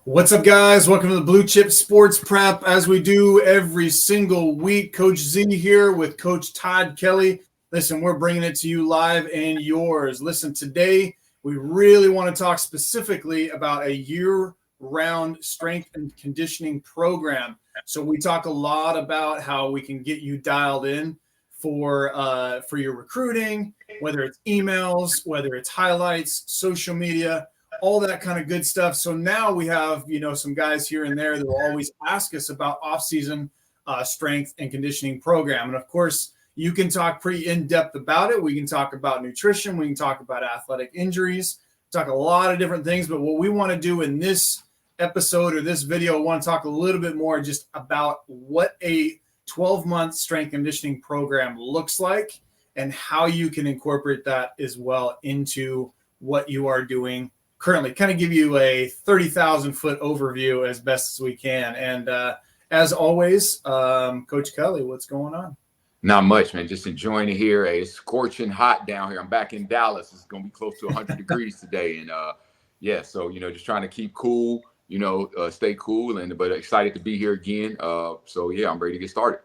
What's up, guys? Welcome to the Blue Chip Sports Prep. As we do every single week, Coach Z here with Coach Todd Kelly. Listen, we're bringing it to you live and yours. Listen, today we really want to talk specifically about a year-round strength and conditioning program. So we talk a lot about how we can get you dialed in for your recruiting, whether it's emails, whether it's highlights, social media, all that kind of good stuff. So now we have, some guys here and there that will always ask us about off-season strength and conditioning program. And of course, you can talk pretty in-depth about it. We can talk about nutrition. We can talk about athletic injuries, talk a lot of different things. But what we want to do in this episode or this video, I want to talk a little bit more just about what a 12-month strength conditioning program looks like and how you can incorporate that as well into what you are doing currently. Kind of give you a 30,000-foot overview as best as we can. And as always, Coach Kelly, what's going on? Not much, man. Just enjoying it here. It's scorching hot down here. I'm back in Dallas. It's going to be close to 100 degrees today. And so, just trying to keep cool, stay cool, but excited to be here again. I'm ready to get started.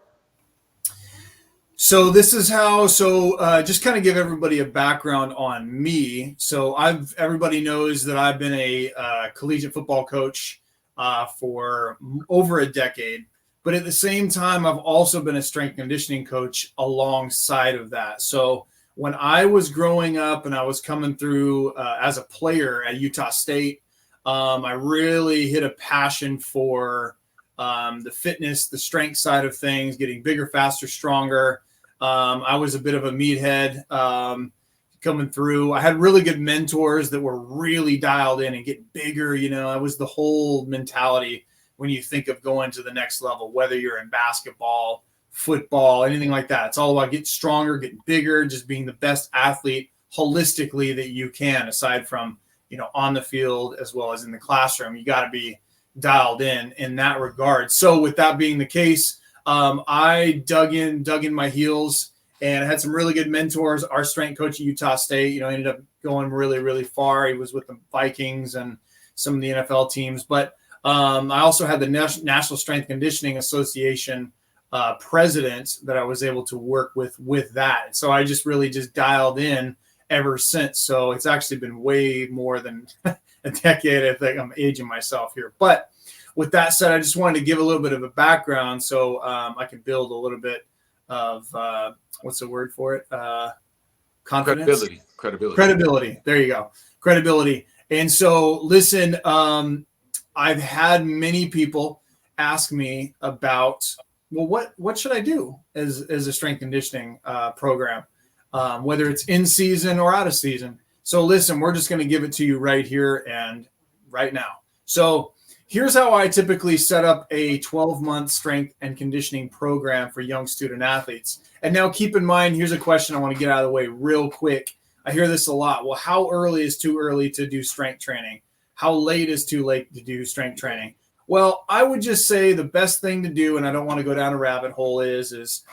So this is how, just kind of give everybody a background on me. So everybody knows that I've been a collegiate football coach for over a decade, but at the same time, I've also been a strength conditioning coach alongside of that. So when I was growing up and I was coming through as a player at Utah State, I really hit a passion for the fitness, the strength side of things, getting bigger, faster, stronger. I was a bit of a meathead coming through. I had really good mentors that were really dialed in and get bigger. That was the whole mentality when you think of going to the next level, whether you're in basketball, football, anything like that. It's all about getting stronger, getting bigger, just being the best athlete holistically that you can, aside from, on the field as well as in the classroom. You got to be dialed in that regard. So with that being the case, I dug in my heels and I had some really good mentors. Our strength coach at Utah State, ended up going really, really far. He was with the Vikings and some of the NFL teams. But I also had the National Strength Conditioning Association president that I was able to work with that. So I just really dialed in ever since. So it's actually been way more than a decade. I think I'm aging myself here. But with that said, I just wanted to give a little bit of a background so I can build a little bit of what's the word for it? Confidence? Credibility. There you go. Credibility. And so, listen, I've had many people ask me about, well, what should I do as a strength conditioning program, whether it's in season or out of season. So listen, we're just going to give it to you right here and right now. So here's how I typically set up a 12-month strength and conditioning program for young student athletes. And now keep in mind, here's a question I want to get out of the way real quick. I hear this a lot. Well, how early is too early to do strength training? How late is too late to do strength training? Well, I would just say the best thing to do, and I don't want to go down a rabbit hole, is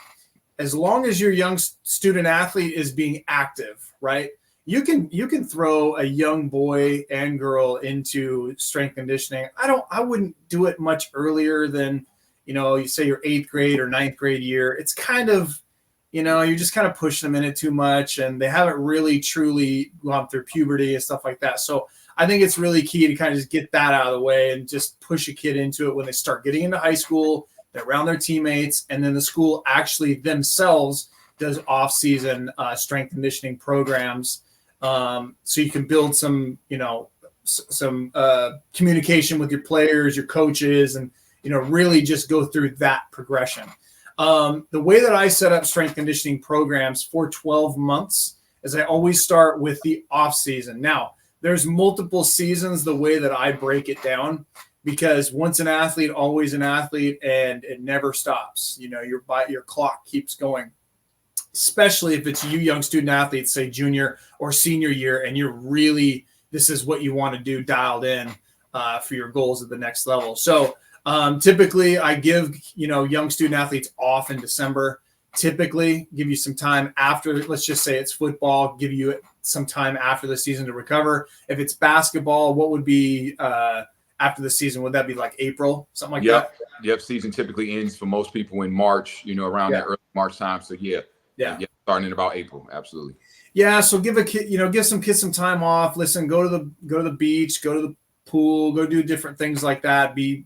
as long as your young student athlete is being active, right? You can throw a young boy and girl into strength conditioning. I wouldn't do it much earlier than, you say your 8th grade or 9th grade year. It's kind of, you're just kind of pushing them in it too much and they haven't really truly gone through puberty and stuff like that. So I think it's really key to kind of just get that out of the way and just push a kid into it when they start getting into high school, they're around their teammates, and then the school actually themselves does off-season strength conditioning programs. So you can build some communication with your players, your coaches, and, really just go through that progression. The way that I set up strength conditioning programs for 12 months is I always start with the off season. Now, there's multiple seasons the way that I break it down, because once an athlete, always an athlete, and it never stops. Your clock keeps going. Especially if it's you young student athletes, say junior or senior year, and this is what you want to do dialed in for your goals at the next level. So typically I give, young student athletes off in December, typically give you some time after, let's just say it's football, give you some time after the season to recover. If it's basketball, what would be after the season? Would that be like April, something like Yep. that? Yep. Season typically ends for most people in March, around that early March time. So yeah, starting in about April. Absolutely. Yeah. So give a kid, give some kids some time off. Listen, go to the beach, go to the pool, go do different things like that. Be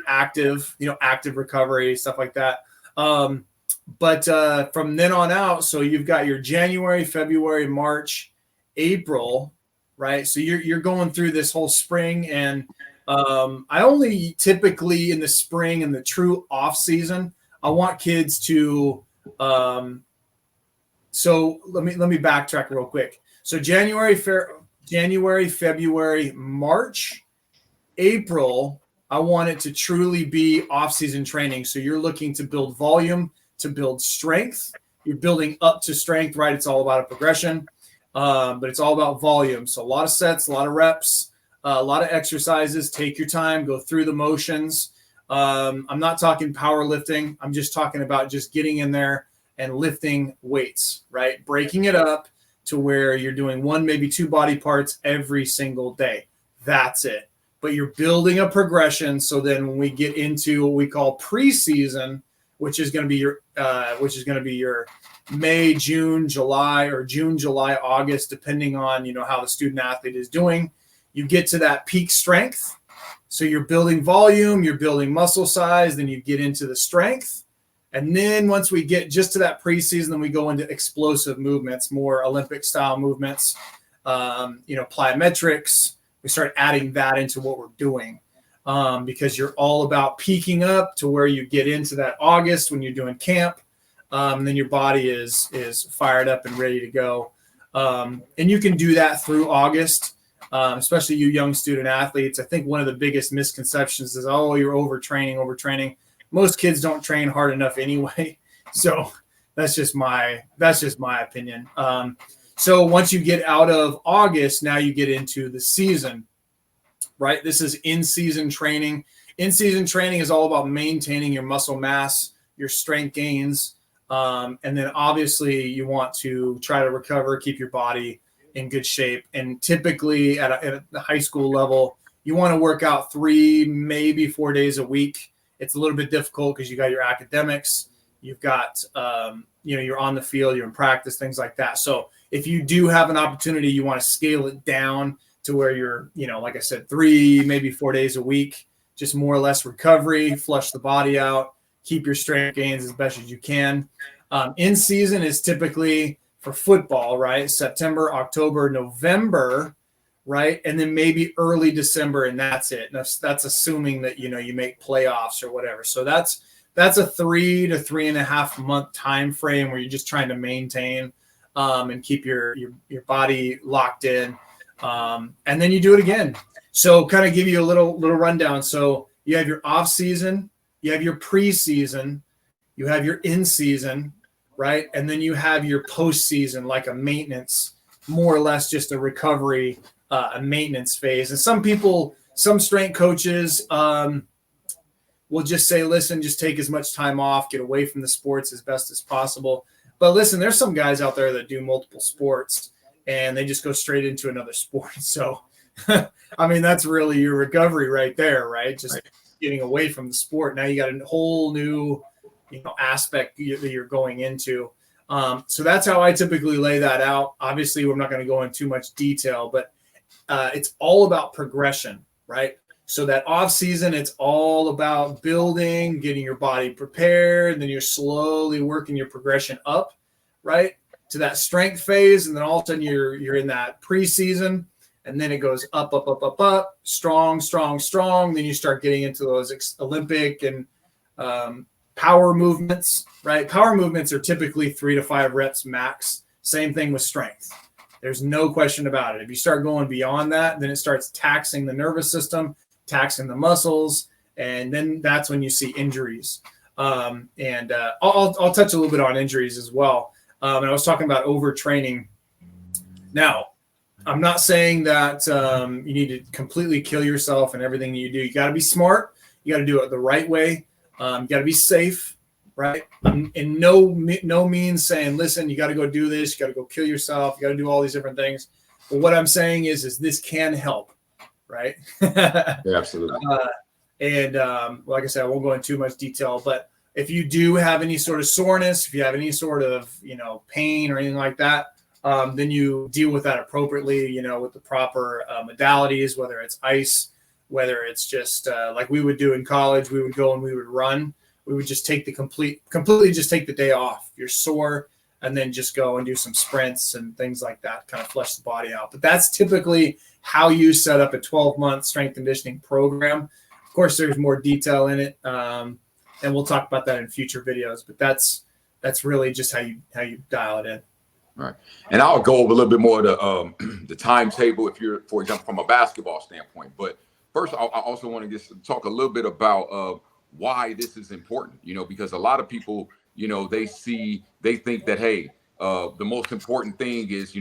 active, active recovery, stuff like that. But from then on out, so you've got your January, February, March, April, right? So you're going through this whole spring, and I only typically in the spring and the true off season, I want kids to. So let me backtrack real quick. So January, February, March, April, I want it to truly be off-season training. So you're looking to build volume, to build strength. You're building up to strength, right? It's all about a progression, but it's all about volume. So a lot of sets, a lot of reps, a lot of exercises. Take your time, go through the motions. I'm not talking powerlifting. I'm just talking about just getting in there and lifting weights, right? Breaking it up to where you're doing one, maybe two body parts every single day. That's it. But you're building a progression. So then when we get into what we call preseason, which is going to be your May, June, July, or June, July, August, depending on, how the student athlete is doing, you get to that peak strength. So you're building volume, you're building muscle size, then you get into the strength. And then once we get just to that preseason, then we go into explosive movements, more Olympic style movements, plyometrics. We start adding that into what we're doing because you're all about peaking up to where you get into that August when you're doing camp. And then your body is fired up and ready to go. And you can do that through August, especially you young student athletes. I think one of the biggest misconceptions is, you're overtraining. Most kids don't train hard enough anyway. So that's just my opinion. So once you get out of August, now you get into the season, right? This is in-season training. In-season training is all about maintaining your muscle mass, your strength gains. And then obviously you want to try to recover, keep your body in good shape. And typically at the high school level, you want to work out 3, maybe 4 days a week. It's a little bit difficult because you got your academics, you've got, you're on the field, you're in practice, things like that. So if you do have an opportunity, you want to scale it down to where you're, like I said, 3, maybe 4 days a week, just more or less recovery, flush the body out, keep your strength gains as best as you can. In season is typically for football, right? September, October, November, right? And then maybe early December, and that's it. And that's assuming that, you make playoffs or whatever. So that's a 3 to 3.5 month time frame where you're just trying to maintain and keep your body locked in. And then you do it again. So kind of give you a little rundown. So you have your off season, you have your preseason, you have your in season, right? And then you have your postseason, like a maintenance, more or less just a recovery, a maintenance phase. And some strength coaches will just say, listen, just take as much time off, get away from the sports as best as possible. But listen, there's some guys out there that do multiple sports and they just go straight into another sport. So, I mean, that's really your recovery right there, right? Just getting away from the sport. Now you got a whole new, aspect that you're going into. So that's how I typically lay that out. Obviously, we're not going to go into too much detail, but it's all about progression, right? So that off season, it's all about building, getting your body prepared, and then you're slowly working your progression up, right, to that strength phase, and then all of a sudden you're in that preseason, and then it goes up, strong. Then you start getting into those Olympic and power movements, right? Power movements are typically 3 to 5 reps max. Same thing with strength. There's no question about it. If you start going beyond that, then it starts taxing the nervous system, taxing the muscles, and then that's when you see injuries. I'll touch a little bit on injuries as well. And I was talking about overtraining. Now, I'm not saying that you need to completely kill yourself and everything you do. You got to be smart. You got to do it the right way. You got to be safe, right? I'm in no means saying, listen, you got to go do this. You got to go kill yourself. You got to do all these different things. But what I'm saying is this can help, right? Yeah, absolutely. And like I said, I won't go into too much detail, but if you do have any sort of soreness, if you have any sort of, pain or anything like that, then you deal with that appropriately, with the proper modalities, whether it's ice, whether it's just like we would do in college, we would go and we would run. We would just take completely just take the day off. You're sore, and then just go and do some sprints and things like that, kind of flush the body out. But that's typically how you set up a 12-month strength conditioning program. Of course, there's more detail in it, and we'll talk about that in future videos. But that's really just how you dial it in. Right. And I'll go over a little bit more the timetable if you're, for example, from a basketball standpoint. But first, I also want to just talk a little bit about why this is important, because a lot of people, they think that, hey, the most important thing is,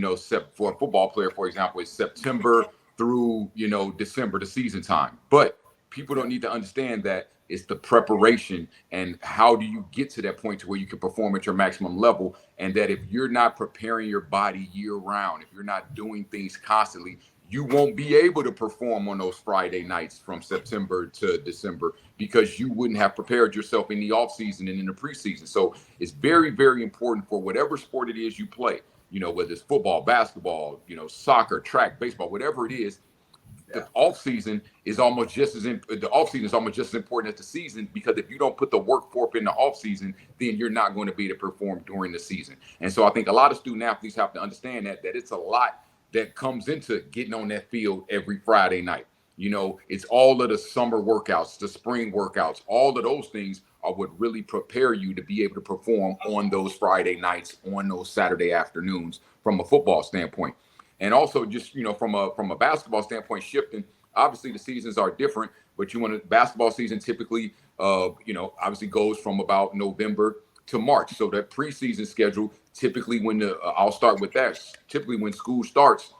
for a football player, for example, is September through, December, the season time. But people don't need to understand that it's the preparation and how do you get to that point to where you can perform at your maximum level. And that if you're not preparing your body year round, if you're not doing things constantly, you won't be able to perform on those Friday nights from September to December because you wouldn't have prepared yourself in the off season and in the preseason. So it's very, very important for whatever sport it is you play, whether it's football, basketball, soccer, track, baseball, whatever it is. The off season is almost just as important as the season, because if you don't put the work forth in the off season, then you're not going to be able to perform during the season. And so I think a lot of student athletes have to understand that it's a lot that comes into getting on that field every Friday night. It's all of the summer workouts, the spring workouts, all of those things are what really prepare you to be able to perform on those Friday nights, on those Saturday afternoons from a football standpoint. And also just, from a basketball standpoint, shifting, obviously the seasons are different, but basketball season typically, obviously goes from about November to March. So that preseason schedule, typically I'll start with that. Typically when school starts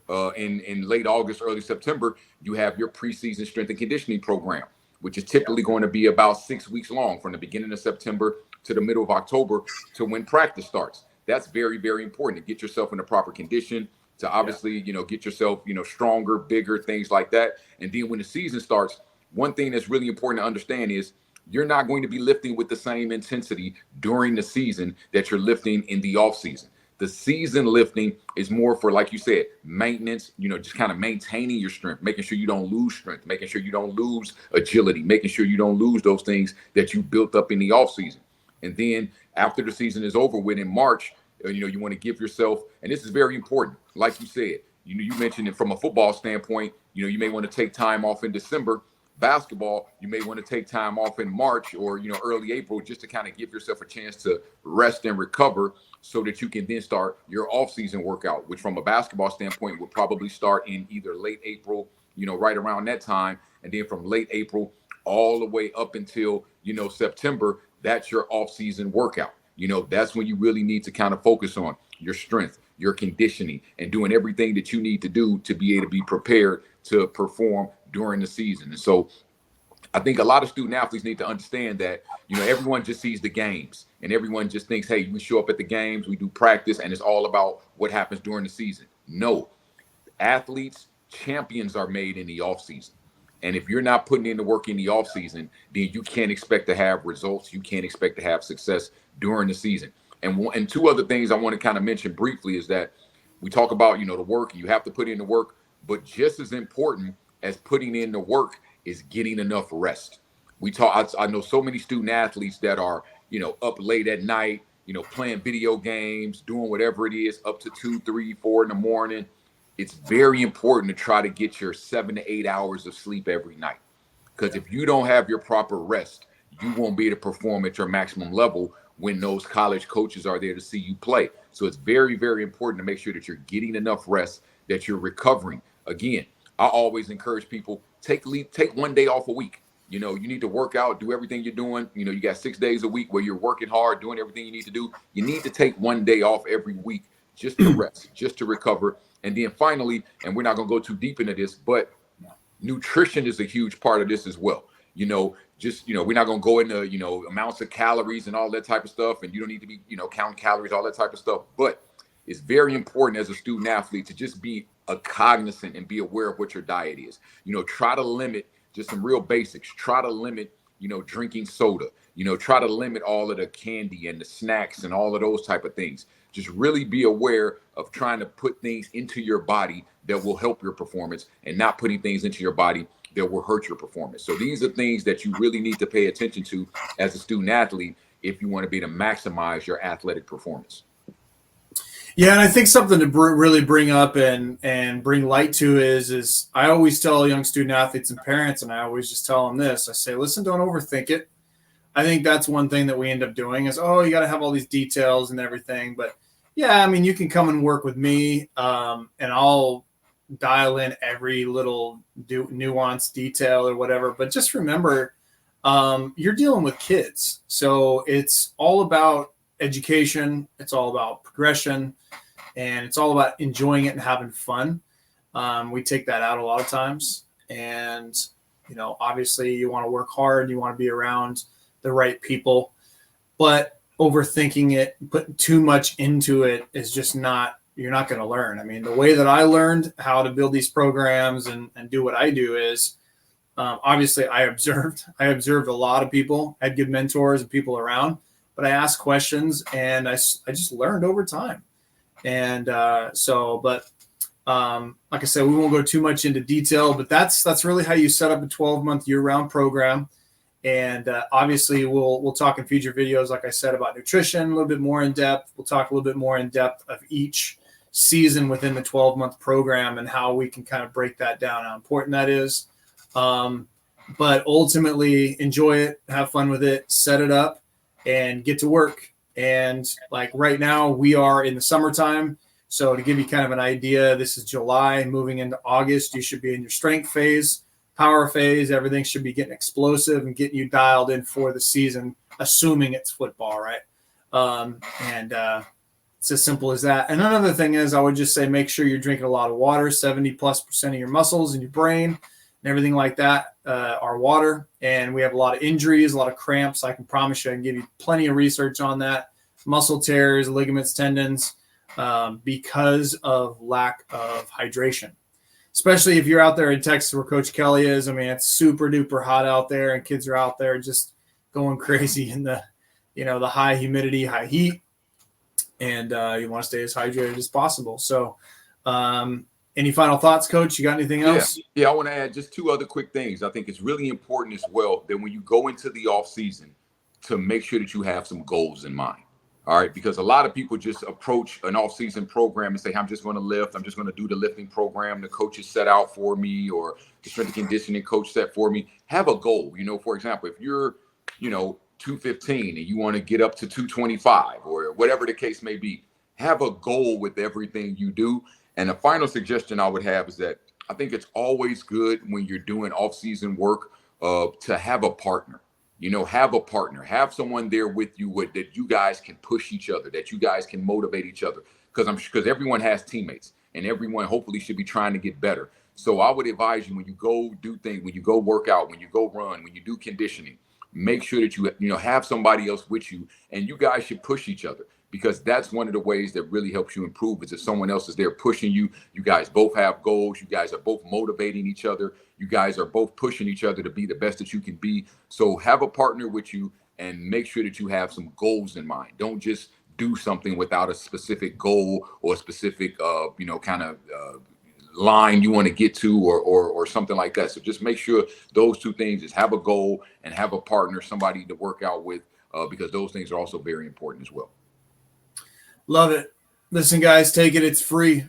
in late August, early September, you have your preseason strength and conditioning program, which is typically going to be about 6 weeks long, from the beginning of September to the middle of October to when practice starts. That's very, very important to get yourself in the proper condition, to obviously, get yourself, stronger, bigger, things like that. And then when the season starts, one thing that's really important to understand is you're not going to be lifting with the same intensity during the season that you're lifting in the off season. The season lifting is more for, like you said, maintenance, just kind of maintaining your strength, making sure you don't lose strength, making sure you don't lose agility, making sure you don't lose those things that you built up in the off season. And then after the season is over with in March, you want to give yourself, and this is very important, like you said, you mentioned it from a football standpoint, you may want to take time off in December. Basketball, you may want to take time off in March or, early April, just to kind of give yourself a chance to rest and recover so that you can then start your off-season workout, which from a basketball standpoint would probably start in either late April, right around that time. And then from late April all the way up until, September, that's your off-season workout. That's when you really need to kind of focus on your strength, your conditioning, and doing everything that you need to do to be able to be prepared to perform during the season. And so I think a lot of student athletes need to understand that, everyone just sees the games and everyone just thinks, hey, we show up at the games, we do practice, and it's all about what happens during the season. No, athletes, champions are made in the off season. And if you're not putting in the work in the off season, then you can't expect to have results. You can't expect to have success during the season. And two other things I want to kind of mention briefly is that we talk about, the work, you have to put in the work, but just as important as putting in the work is getting enough rest. I know so many student athletes that are, up late at night, playing video games, doing whatever it is, up to 2, 3, 4 in the morning. It's very important to try to get your 7 to 8 hours of sleep every night. Because if you don't have your proper rest, you won't be able to perform at your maximum level when those college coaches are there to see you play. So it's very, very important to make sure that you're getting enough rest, that you're recovering. Again, I always encourage people, take 1 day off a week. You need to work out, do everything you're doing. You got 6 days a week where you're working hard, doing everything you need to do. You need to take 1 day off every week just to rest, just to recover. And then finally, and we're not going to go too deep into this, but nutrition is a huge part of this as well. We're not going to go into, amounts of calories and all that type of stuff. And you don't need to be, counting calories, all that type of stuff. But it's very important as a student athlete to just be cognizant and be aware of what your diet is. Try to limit just some real basics. Try to limit, drinking soda. Try to limit all of the candy and the snacks and all of those type of things. Just really be aware of trying to put things into your body that will help your performance and not putting things into your body that will hurt your performance. So these are things that you really need to pay attention to as a student athlete if you want to be to maximize your athletic performance. Yeah, and I think something to really bring up and bring light to is I always tell young student athletes and parents, and I always just tell them this. I say, listen, don't overthink it. I think that's one thing that we end up doing is, you got to have all these details and everything. But, yeah, I mean, you can come and work with me, and I'll dial in every little nuanced detail or whatever. But just remember, you're dealing with kids. So it's all about education. It's all about progression. And it's all about enjoying it and having fun. We take that out a lot of times. And, obviously you want to work hard. You want to be around the right people. But overthinking it, putting too much into it is just you're not going to learn. I mean, the way that I learned how to build these programs and do what I do is obviously I observed a lot of people, had good mentors and people around, but I asked questions and I just learned over time. And like I said, we won't go too much into detail, but that's really how you set up a 12-month year-round program. And obviously we'll talk in future videos, like I said, about nutrition, a little bit more in depth. We'll talk a little bit more in depth of each season within the 12-month program and how we can kind of break that down, how important that is. But ultimately enjoy it, have fun with it, set it up and get to work. And like right now we are in the summertime. So to give you kind of an idea, this is July moving into August. You should be in your strength phase, power phase. Everything should be getting explosive and getting you dialed in for the season, assuming it's football, right? It's as simple as that. And another thing is I would just say make sure you're drinking a lot of water. 70+% of your muscles and your brain and everything like that are water. And we have a lot of injuries, a lot of cramps. I can promise you I can give you plenty of research on that. Muscle tears, ligaments, tendons, because of lack of hydration. Especially if you're out there in Texas where Coach Kelly is. I mean, it's super duper hot out there and kids are out there just going crazy in the high humidity, high heat. And you want to stay as hydrated as possible. So any final thoughts, Coach? You got anything else? Yeah, I want to add just two other quick things. I think it's really important as well that when you go into the off season to make sure that you have some goals in mind. All right, because a lot of people just approach an off-season program and say, I'm just going to lift. I'm just going to do the lifting program the coach has set out for me or the strength and conditioning coach set for me. Have a goal. For example, if you're, 215 and you want to get up to 225 or whatever the case may be, have a goal with everything you do. And the final suggestion I would have is that I think it's always good when you're doing off-season work to have a partner. Have a partner, have someone there with you that you guys can push each other, that you guys can motivate each other. Because everyone has teammates and everyone hopefully should be trying to get better. So I would advise you when you go do things, when you go work out, when you go run, when you do conditioning, make sure that you have somebody else with you and you guys should push each other. Because that's one of the ways that really helps you improve is if someone else is there pushing you. You guys both have goals. You guys are both motivating each other. You guys are both pushing each other to be the best that you can be. So have a partner with you and make sure that you have some goals in mind. Don't just do something without a specific goal or a specific, line you want to get to or something like that. So just make sure those two things is have a goal and have a partner, somebody to work out with, because those things are also very important as well. Love it. Listen, guys, take it. It's free.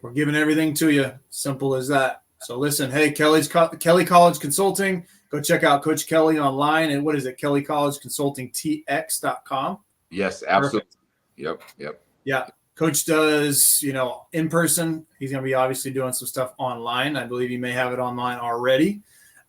We're giving everything to you. Simple as that. So listen, hey, Kelly College Consulting. Go check out Coach Kelly online. And what is it? kellycollegeconsultingtx.com. Yes, absolutely. Perfect. Yep. Yeah. Coach does, in person. He's going to be obviously doing some stuff online. I believe he may have it online already.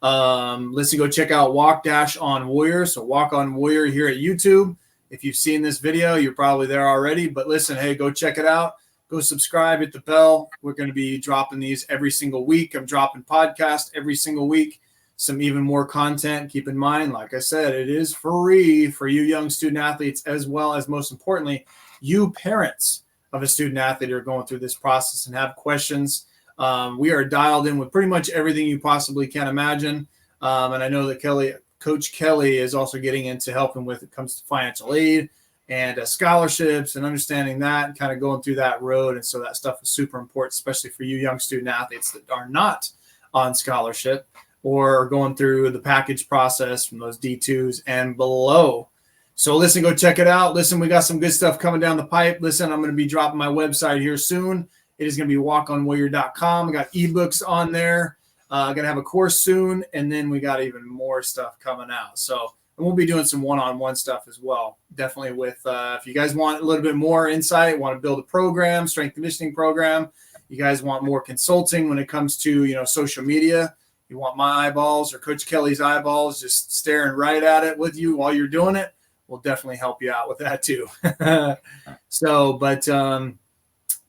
Listen, go check out Walk on Warrior. So Walk on Warrior here at YouTube. If you've seen this video, you're probably there already. But listen, hey, go check it out. Go subscribe, hit the bell. We're going to be dropping these every single week. I'm dropping podcasts every single week. Some even more content. Keep in mind, like I said, it is free for you young student athletes, as well as, most importantly, you parents of a student athlete who are going through this process and have questions. We are dialed in with pretty much everything you possibly can imagine. And I know that Coach Kelly is also getting into helping with it comes to financial aid and scholarships and understanding that and kind of going through that road. And so that stuff is super important, especially for you young student athletes that are not on scholarship or going through the package process from those D2s and below. So listen, go check it out. Listen, we got some good stuff coming down the pipe. Listen, I'm going to be dropping my website here soon. It is going to be walkonwarrior.com. I got ebooks on there. Going to have a course soon, and then we got even more stuff coming out. So and we'll be doing some one-on-one stuff as well. Definitely with if you guys want a little bit more insight, want to build a program, strength conditioning program, you guys want more consulting when it comes to, social media, you want my eyeballs or Coach Kelly's eyeballs just staring right at it with you while you're doing it, we'll definitely help you out with that too.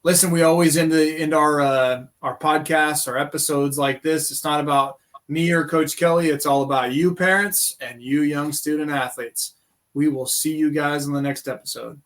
Listen, we always end our podcasts, our episodes like this. It's not about me or Coach Kelly. It's all about you parents and you young student athletes. We will see you guys in the next episode.